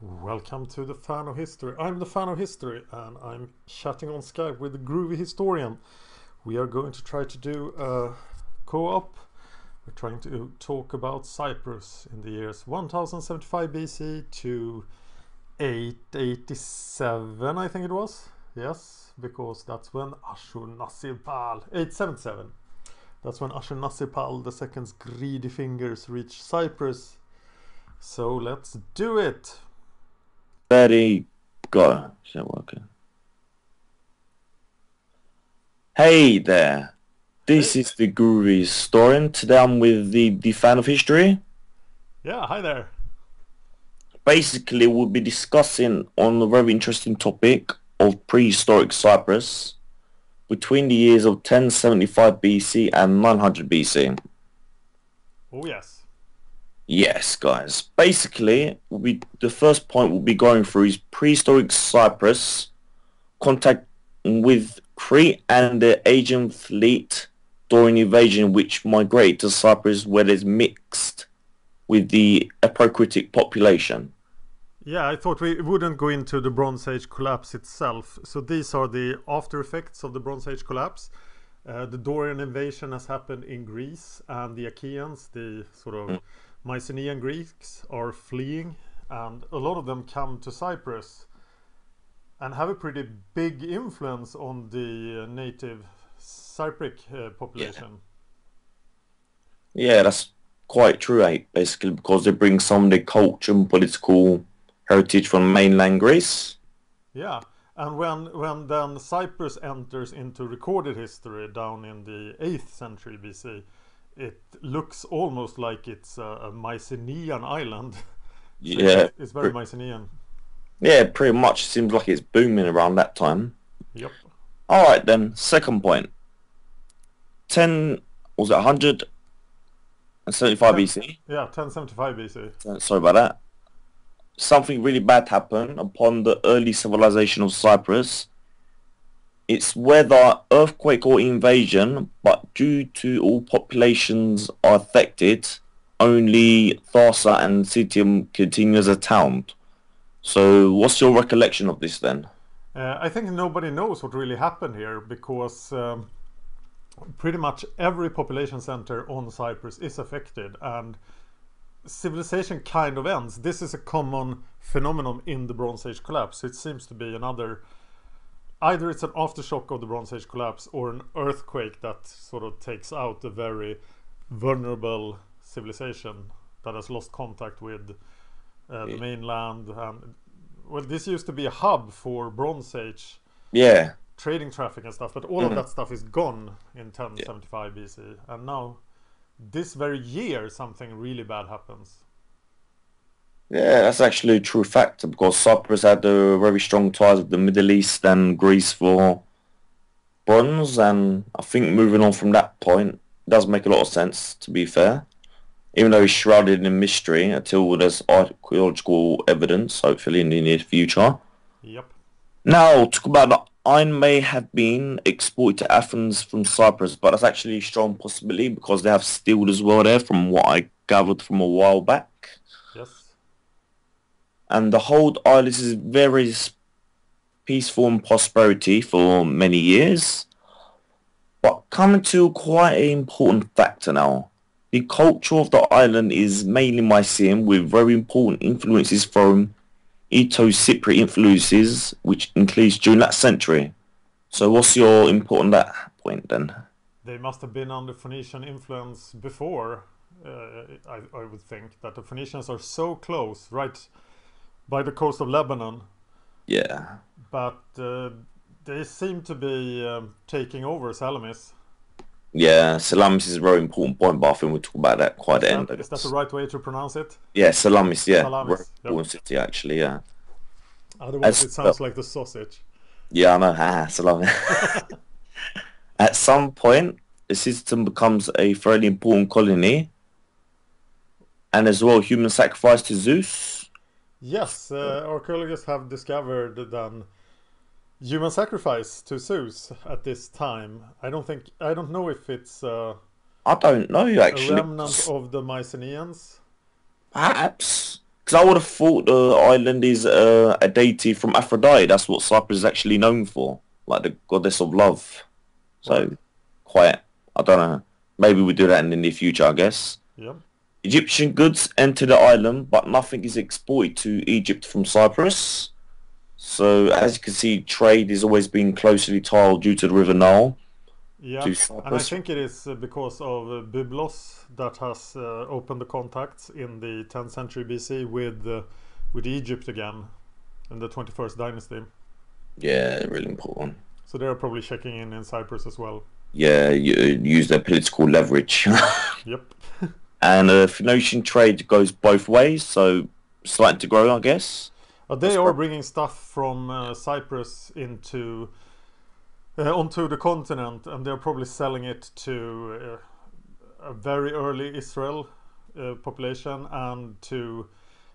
Welcome to the Fan of History. I'm the Fan of History and I'm chatting on Skype with the Groovy Historian. We are going to try to do a co-op. We're trying to talk about Cyprus in the years 1075 BC to 887, I think it was. Yes, because that's when Ashurnasirpal, 877. That's when Ashurnasirpal II's greedy fingers reached Cyprus. So let's do it. Ready, go. Is that working? Hey there, this Hey. is the Groovy Historian. Today I'm with the fan of history. Yeah, hi there. Basically, we'll be discussing on a very interesting topic of prehistoric Cyprus between the years of 1075 BC and 900 BC. Oh yes. Yes, guys. Basically, the first point we'll be going through is prehistoric Cyprus, contact with Crete and the Aegean fleet during invasion, which migrated to Cyprus, where there's mixed with the Epicritic population. Yeah, I thought we wouldn't go into the Bronze Age collapse itself. So these are the after effects of the Bronze Age collapse. The Dorian invasion has happened in Greece, and the Achaeans, the sort of Mm. Mycenaean Greeks, are fleeing, and a lot of them come to Cyprus and have a pretty big influence on the native Cypriot Yeah, population. yeah, that's quite true, basically, because they bring some of their culture and political heritage from mainland Greece. Yeah, and when then Cyprus enters into recorded history down in the 8th century BC, it looks almost like it's a Mycenaean island. So Yeah, it's very Mycenaean. yeah, pretty much seems like it's booming around that time. Yep. All right, then, second point. 10, was it 175 10, BC? yeah, 1075 BC. Sorry about that. Something really bad happened upon the early civilization of Cyprus. It's whether earthquake or invasion, but due to all populations are affected, only Tharsa and Citium continue as a town. So what's your recollection of this then? I think nobody knows what really happened here because pretty much every population center on Cyprus is affected, and civilization kind of ends. This is a common phenomenon in the Bronze Age collapse. It seems to be another, either it's an aftershock of the Bronze Age collapse or an earthquake that sort of takes out a very vulnerable civilization that has lost contact with the mainland. And well, this used to be a hub for Bronze Age Yeah. trading traffic and stuff, but all of Mhm. that stuff is gone in Yeah. 1075 BC, and now this very year something really bad happens. Yeah, that's actually a true fact because Cyprus had a very strong ties with the Middle East and Greece for bronze, and I think moving on from that point does make a lot of sense, to be fair. Even though it's shrouded in mystery until there's archaeological evidence, hopefully in the near future. Yep. Now, talk about the iron may have been exported to Athens from Cyprus, but that's actually a strong possibility because they have steel as well there, from what I gathered from a while back. Yes. And the whole island is very peaceful and prosperity for many years. But coming to quite an important factor now. The culture of the island is mainly Mycenaean with very important influences from Ito-Cypriot influences, which includes during that century. So what's your input on that point then? They must have been under Phoenician influence before. I would think that the Phoenicians are so close, right by the coast of Lebanon, Yeah. but they seem to be taking over Salamis. Yeah, Salamis is a very important point, but I think we'll talk about that quite at the end, I Is that the guess. right way to pronounce it? Yeah, Salamis, yeah. Very Salamis. Yep. important city actually, yeah. Otherwise, As it sounds like the sausage. yeah, I know, Salamis. At some point, the system becomes a fairly important colony, and as well, human sacrifice to Zeus. Yes, archaeologists have discovered then human sacrifice to Zeus at this time. I don't know if it's I don't know a actually. remnant of the Mycenaeans. Perhaps, Because I would have thought the island is a deity from Aphrodite. That's what Cyprus is actually known for, like the goddess of love. Right. So, quite, I don't know. Maybe we do that in the near future, I guess. Yep. Egyptian goods enter the island, but nothing is exported to Egypt from Cyprus. So, as you can see, trade is always being closely tied due to the River Nile Yeah, to and I Cyprus. think it is because of Byblos that has opened the contacts in the 10th century BC with Egypt again in the 21st dynasty. Yeah, really important. So they're probably checking in Cyprus as well. Yeah, use their political leverage. Yep. And Phoenician trade goes both ways, so starting to grow, I guess. They are bringing stuff from Cyprus into onto the continent, and they're probably selling it to a very early Israel population and to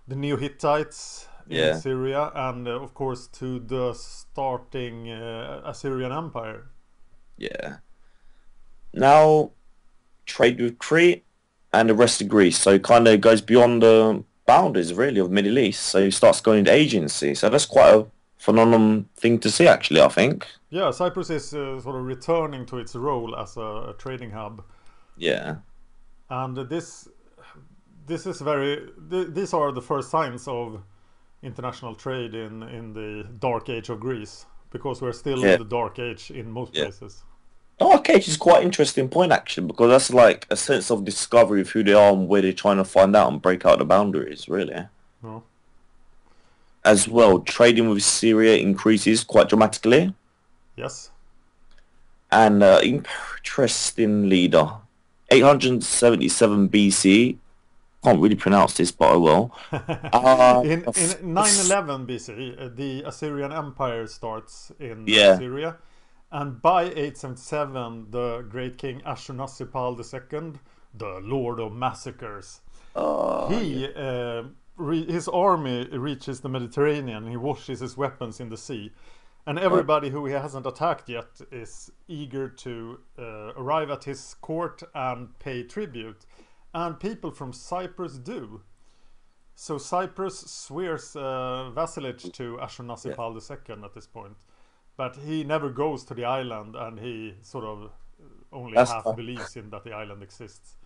the Neo-Hittites in Yeah, Syria, and of course to the starting Assyrian Empire. yeah. Now trade with Crete and the rest of Greece, so it kind of goes beyond the boundaries really of Middle East. So it starts going to agency. So that's quite a phenomenal thing to see, actually. I think. Yeah, Cyprus is sort of returning to its role as a trading hub, Yeah, and this is these are the first signs of international trade in the dark age of Greece, because we're still in yeah, the dark age in most yeah. places. Oh, okay, which is quite interesting point actually, because that's like a sense of discovery of who they are and where they're trying to find out and break out the boundaries, really. No. As well, trading with Syria increases quite dramatically. Yes. And interesting leader, 877 BC. Can't really pronounce this, but I will. In 911 BC, the Assyrian Empire starts in Yeah. Syria, and by 877, the great king Ashurnasirpal II, the Lord of Massacres, Yeah. his army reaches the Mediterranean. He washes his weapons in the sea, and Uh, everybody who he hasn't attacked yet is eager to arrive at his court and pay tribute. And people from Cyprus do. So Cyprus swears vassalage to yeah. Ashurnasirpal II at this point. But he never goes to the island, and he sort of only That's half believes in that the island exists.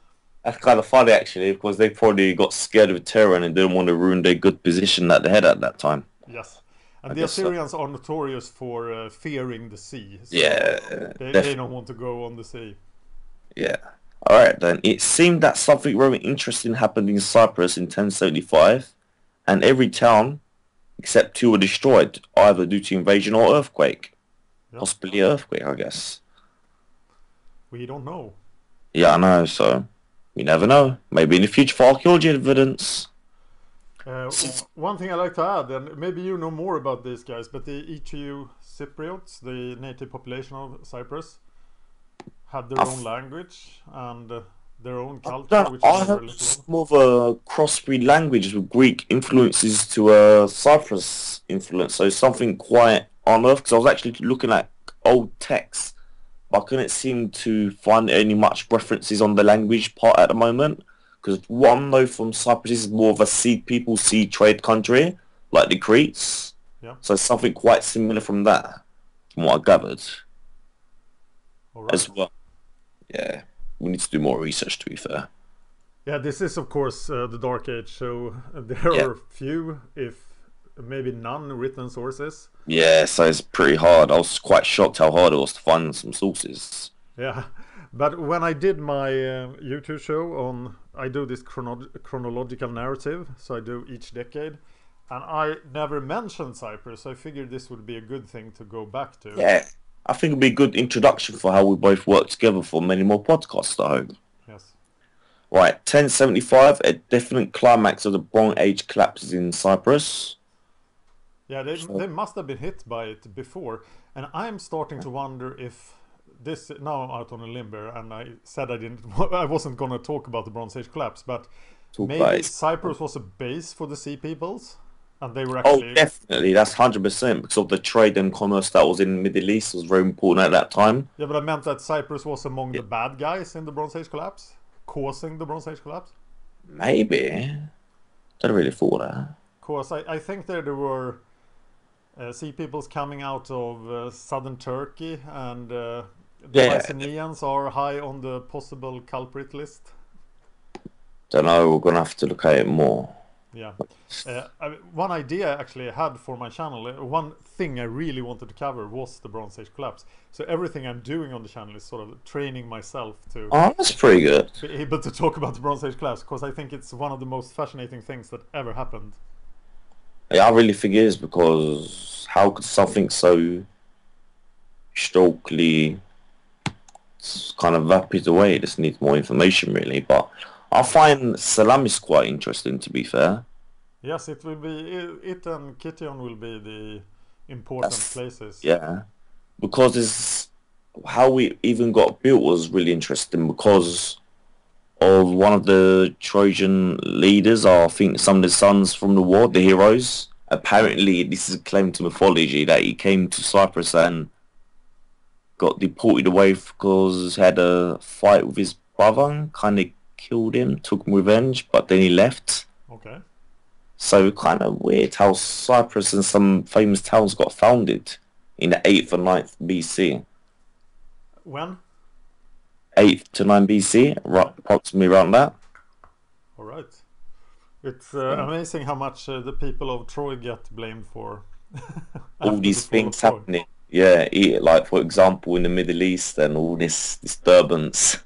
that's kind of funny actually, because they probably got scared of terror and didn't want to ruin their good position that they had at that time. Yes. I And the guess so. Assyrians are notorious for fearing the sea. So Yeah, they don't definitely. want to go on the sea. Yeah. All right then. It seemed that something very interesting happened in Cyprus in 1075, and every town except two were destroyed, either due to invasion or earthquake. Yep. Possibly earthquake, I guess. We don't know. Yeah, I know. So you never know. Maybe in the future for archaeology evidence. One thing I like to add, and maybe you know more about these guys, but the ETU Cypriots, the native population of Cyprus, had their own I've, language and their own I've culture, done, which I I know heard very little of. some of a crossbreed languages with Greek influences to Cyprus influence. So something quite unearthed. Because I was actually looking at old texts, but I couldn't seem to find any much references on the language part at the moment. Because what I know from Cyprus is more of a sea trade country, like the Greeks. Yeah. So something quite similar from that, from what I gathered All as right. well. Yeah, we need to do more research to be fair. Yeah, this is of course the Dark Age, so there Yeah, are few, if maybe none, written sources. yeah. So it's pretty hard. I was quite shocked how hard it was to find some sources. Yeah, but when I did my YouTube show on, I do this chronological narrative, so I do each decade, and I never mentioned Cyprus. So I figured this would be a good thing to go back to. Yeah, I think it'd be a good introduction for how we both work together for many more podcasts. I hope. Yes. Right, 1075, a definite climax of the Bronze Age collapses in Cyprus. Yeah, they So, must have been hit by it before, and I'm starting to wonder if this, now I'm out on a limb here, and I said I didn't, I wasn't gonna talk about the Bronze Age collapse, but talk about maybe it. Cyprus was a base for the Sea Peoples, and they were Oh, actually, definitely. That's 100% because of the trade and commerce that was in the Middle East was very important at that time. yeah, but I meant that Cyprus was among Yeah, the bad guys in the Bronze Age collapse, causing the Bronze Age collapse. maybe. I really thought that. Because I think there were sea peoples coming out of southern Turkey, and the Yeah, Mycenaeans are high on the possible culprit list. don't know. We're gonna have to look at it more. Yeah. One idea actually I had for my channel, one thing I really wanted to cover was the Bronze Age collapse. So everything I'm doing on the channel is sort of training myself to Oh, that's pretty good. be able to talk about the Bronze Age collapse, because I think it's one of the most fascinating things that ever happened. Yeah, I really think it is because how could something so historically kind of vapid away? It just needs more information, really. But I find Salamis quite interesting, to be fair. Yes, it will be, it and Kition will be the important That's places. yeah, because it's how we even got built was really interesting because of one of the Trojan leaders, or I think some of the sons from the war, the heroes. Apparently, this is a claim to mythology that he came to Cyprus and got deported away because he had a fight with his brother, kind of killed him, took revenge, but then he left. Okay. So kind of weird how Cyprus and some famous towns got founded in the 8th or 9th BC. When? 8th to 9 BC, Yeah. approximately around that. All right. It's So, amazing how much the people of Troy get blamed for all after the these fall of things Troy. happening. Yeah, like for example in the Middle East and all this disturbance.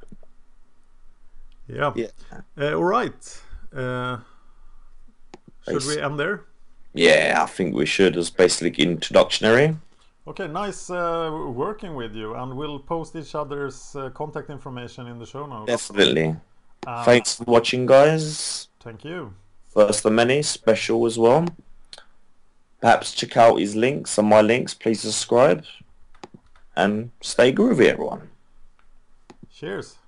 Yeah. Yeah. All right. Uh, should we end there? Yeah, I think we should as basically introductionary. Okay, nice working with you, and we'll post each other's contact information in the show notes. Definitely. And Thanks for watching, guys. thank you. First of many, special as well. Perhaps check out his links and my links. Please subscribe and stay groovy, everyone. Cheers.